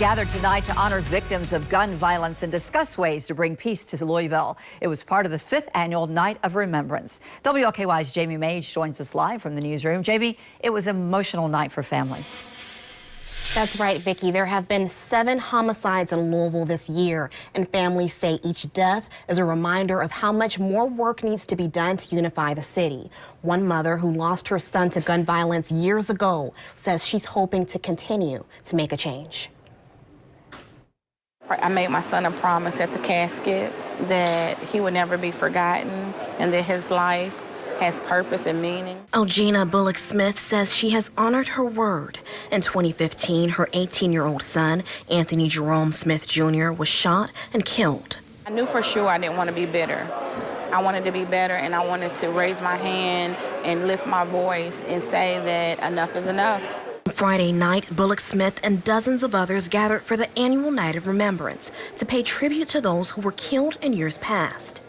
gathered tonight to honor victims of gun violence and discuss ways to bring peace to Louisville. It was part of the 5th annual Night of Remembrance. WLKY's Jamie Mage joins us live from the newsroom. Jamie, it was an emotional night for family. That's right, Vicki. There have been 7 homicides in Louisville this year, and families say each death is a reminder of how much more work needs to be done to unify the city. One mother who lost her son to gun violence years ago says she's hoping to continue to make a change. I made my son a promise at the casket that he would never be forgotten and that his life has purpose and meaning. Elgina Bullock Smith says she has honored her word. In 2015, her 18-year-old son, Anthony Jerome Smith Jr., was shot and killed. I knew for sure I didn't want to be bitter. I wanted to be better, and I wanted to raise my hand and lift my voice and say that enough is enough. Friday night, Bullock Smith and dozens of others gathered for the annual Night of Remembrance to pay tribute to those who were killed in years past.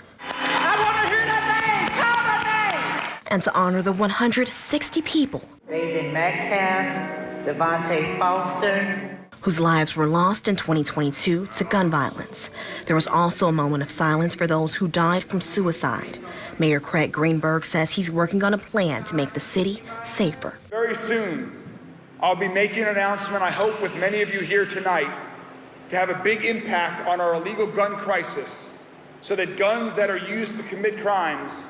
And to honor the 160 people David Metcalf, Devontae Foster, whose lives were lost in 2022 to gun violence. There was also a moment of silence for those who died from suicide. Mayor Craig Greenberg says he's working on a plan to make the city safer. Very soon, I'll be making an announcement, I hope with many of you here tonight, to have a big impact on our illegal gun crisis so that guns that are used to commit crimes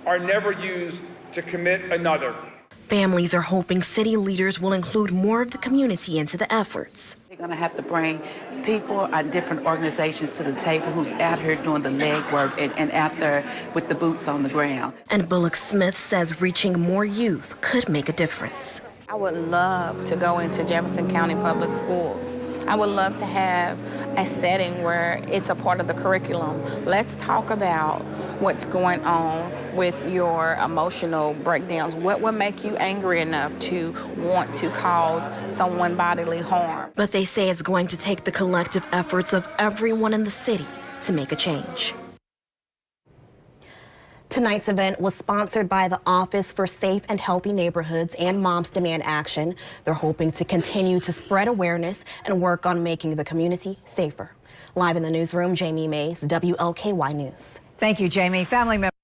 are never used to commit another. Families are hoping city leaders will include more of the community into the efforts. We're going to have to bring people at different organizations to the table who's out here doing the legwork and out there with the boots on the ground. And Bullock Smith says reaching more youth could make a difference. I would love to go into Jefferson County Public Schools. I would love to have a setting where it's a part of the curriculum. Let's talk about what's going on with your emotional breakdowns. What would make you angry enough to want to cause someone bodily harm? But they say it's going to take the collective efforts of everyone in the city to make a change. Tonight's event was sponsored by the Office for Safe and Healthy Neighborhoods and Moms Demand Action. They're hoping to continue to spread awareness and work on making the community safer. Live in the newsroom, Jamie Mays, WLKY News. Thank you, Jamie. Family members